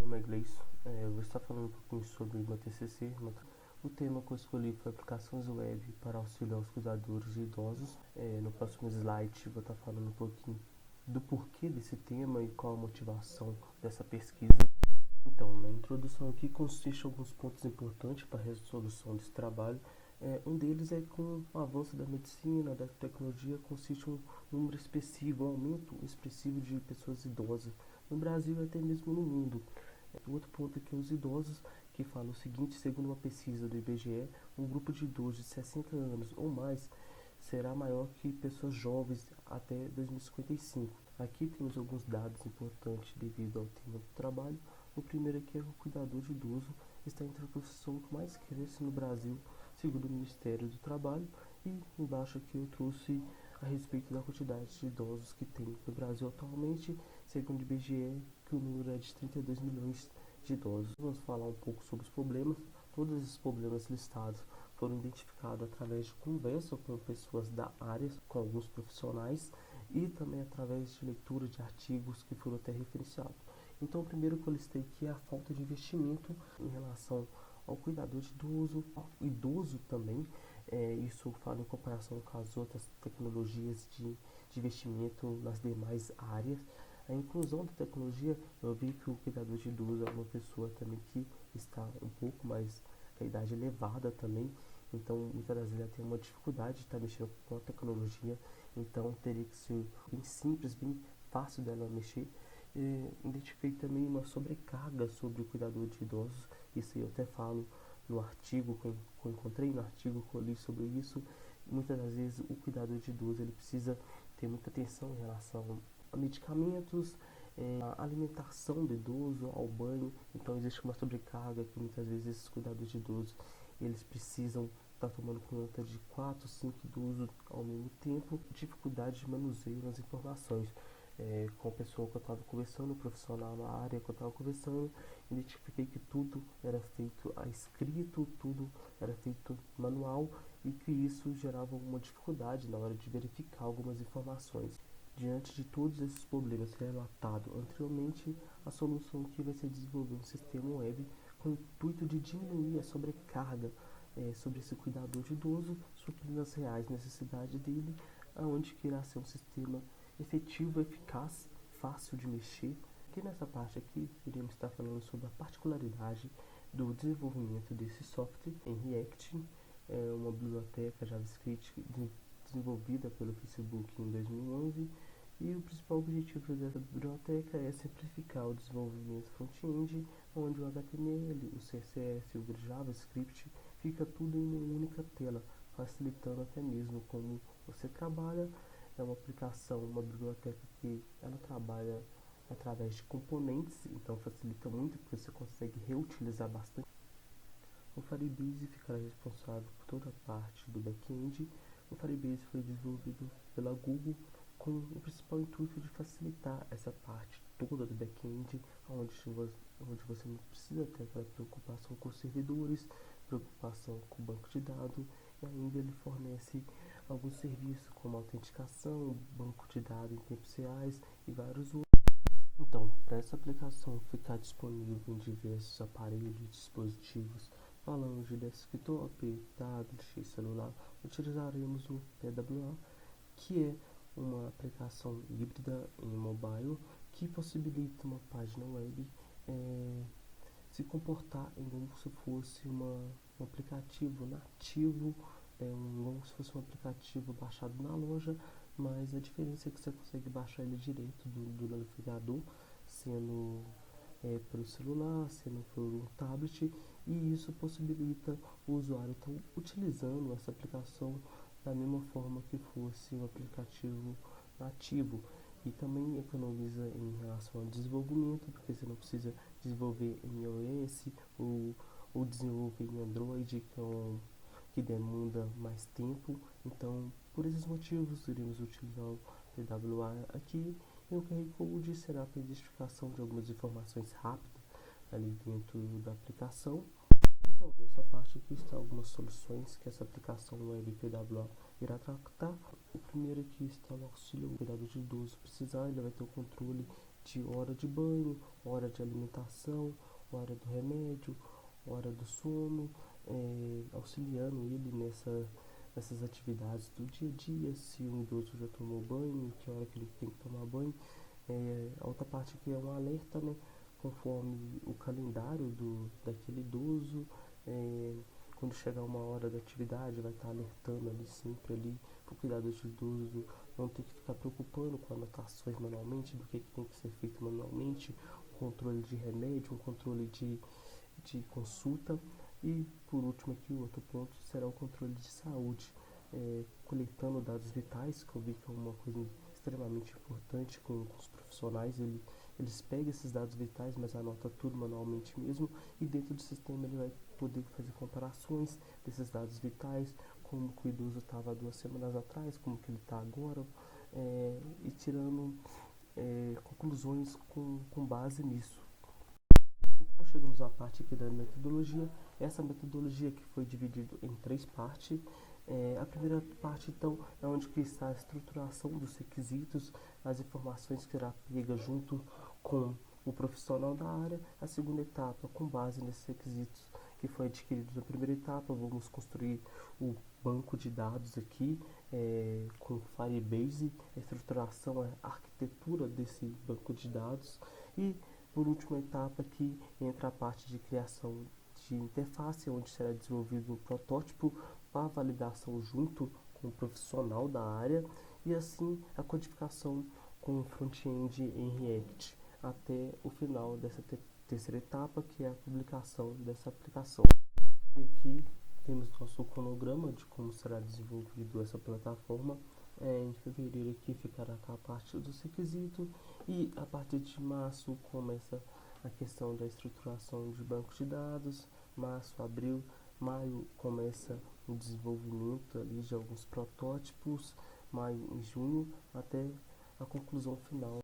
nome é Gleison. Eu vou estar falando um pouquinho sobre meu TCC. O tema que eu escolhi foi aplicações web para auxílio aos cuidadores de idosos. No próximo slide vou estar falando um pouquinho do porquê desse tema e qual a motivação dessa pesquisa. Então, na introdução aqui consiste alguns pontos importantes para a resolução desse trabalho. Um deles é com o avanço da medicina, da tecnologia, consiste um número expressivo, um aumento expressivo de pessoas idosas no Brasil e até mesmo no mundo. O outro ponto é que os idosos, que falam o seguinte: segundo uma pesquisa do IBGE, um grupo de idosos de 60 anos ou mais será maior que pessoas jovens até 2055. Aqui temos alguns dados importantes devido ao tema do trabalho. O primeiro é que o cuidador de idoso está entre a profissão que mais cresce no Brasil, segundo o Ministério do Trabalho, e embaixo aqui eu trouxe a respeito da quantidade de idosos que tem no Brasil atualmente, segundo o IBGE, que o número é de 32 milhões de idosos. Vamos falar um pouco sobre os problemas. Todos esses problemas listados foram identificados através de conversa com pessoas da área, com alguns profissionais, e também através de leitura de artigos que foram até referenciados. Então, o primeiro que eu listei aqui é a falta de investimento em relação ao cuidador de idoso, ao idoso também. Isso eu falo em comparação com as outras tecnologias de investimento nas demais áreas. A inclusão da tecnologia, eu vi que o cuidador de idoso é uma pessoa também que está um pouco mais com a idade elevada também, então muitas das vezes ela tem uma dificuldade de estar mexendo com a tecnologia, então teria que ser bem simples, bem fácil dela mexer. Identifiquei também uma sobrecarga sobre o cuidador de idosos, isso eu até falo no artigo que eu encontrei, no artigo que eu li sobre isso. Muitas das vezes o cuidador de idoso ele precisa ter muita atenção em relação a medicamentos, a alimentação do idoso, ao banho. Então existe uma sobrecarga que muitas vezes esses cuidadores de idosos eles precisam estar tomando conta de 4, 5 idosos ao mesmo tempo, dificuldade de manuseio nas informações. Com a pessoa que eu estava conversando, o profissional na área que eu estava conversando, identifiquei que tudo era feito a escrito, tudo era feito manual e que isso gerava uma dificuldade na hora de verificar algumas informações. Diante de todos esses problemas relatados anteriormente, a solução aqui vai ser desenvolver um sistema web com o intuito de diminuir a sobrecarga sobre esse cuidador de idoso, suprindo as reais necessidades dele, aonde que irá ser um sistema efetivo, eficaz, fácil de mexer. Aqui nessa parte aqui, iremos estar falando sobre a particularidade do desenvolvimento desse software em React, uma biblioteca JavaScript desenvolvida pelo Facebook em 2011, e o principal objetivo dessa biblioteca é simplificar o desenvolvimento front-end, onde o HTML, o CSS e o JavaScript fica tudo em uma única tela, facilitando até mesmo como você trabalha. É uma aplicação, uma biblioteca que ela trabalha através de componentes, então facilita muito porque você consegue reutilizar bastante. O Firebase ficará responsável por toda a parte do back-end. O Firebase foi desenvolvido pela Google com o principal intuito de facilitar essa parte toda do back-end, onde você não precisa ter aquela preocupação com os servidores, preocupação com o banco de dados, e ainda ele fornece alguns serviços como autenticação, banco de dados em tempos reais e vários outros. Então, para essa aplicação ficar disponível em diversos aparelhos e dispositivos, falando de desktop, tablet, celular, utilizaremos o PWA, que é uma aplicação híbrida em mobile que possibilita uma página web se comportar como se fosse um aplicativo nativo, como se fosse um aplicativo baixado na loja, mas a diferença é que você consegue baixar ele direto do navegador, sendo pelo celular, sendo por um tablet, e isso possibilita o usuário estar utilizando essa aplicação da mesma forma que fosse um aplicativo nativo, e também economiza em relação ao desenvolvimento, porque você não precisa desenvolver em iOS ou desenvolver em Android, que demanda mais tempo. Então, por esses motivos, iremos utilizar o PWA aqui, e o QR Code será para a identificação de algumas informações rápidas ali dentro da aplicação. Então, nessa parte aqui está algumas soluções que essa aplicação web PWA irá tratar. O primeiro aqui está o auxílio ao cuidador de idoso precisar, ele vai ter o controle de hora de banho, hora de alimentação, hora do remédio, hora do sono, auxiliando ele nessas atividades do dia a dia, se o idoso já tomou banho, que hora que ele tem que tomar banho. A outra parte aqui é um alerta, né, conforme o calendário daquele idoso. Quando chegar uma hora da atividade, vai estar alertando ali sempre ali para o cuidador de idoso não ter que ficar preocupando com anotações manualmente do que tem que ser feito manualmente, um controle de remédio, um controle de consulta. E por último aqui, o outro ponto será o controle de saúde, coletando dados vitais, que eu vi que é uma coisa extremamente importante com os profissionais. Eles pegam esses dados vitais, mas anota tudo manualmente mesmo, e dentro do sistema ele vai poder fazer comparações desses dados vitais, como que o idoso estava 2 semanas atrás, como que ele está agora, e tirando conclusões com base nisso. Então chegamos à parte aqui da metodologia. Essa metodologia que foi dividida em 3 partes. A primeira parte, então, é onde que está a estruturação dos requisitos, as informações que será pega junto com o profissional da área. A segunda etapa, com base nesses requisitos que foi adquirido na primeira etapa, vamos construir o banco de dados aqui com Firebase, a estruturação, a arquitetura desse banco de dados. E por última etapa aqui entra a parte de criação de interface, onde será desenvolvido um protótipo para validação junto com o profissional da área, e assim a codificação com front-end em React até o final dessa terceira etapa, que é a publicação dessa aplicação. E aqui temos nosso cronograma de como será desenvolvido essa plataforma. Em fevereiro aqui ficará com a parte dos requisitos, e a partir de março começa a questão da estruturação de bancos de dados. Março, abril, maio começa o desenvolvimento ali de alguns protótipos, maio e junho, até a conclusão final.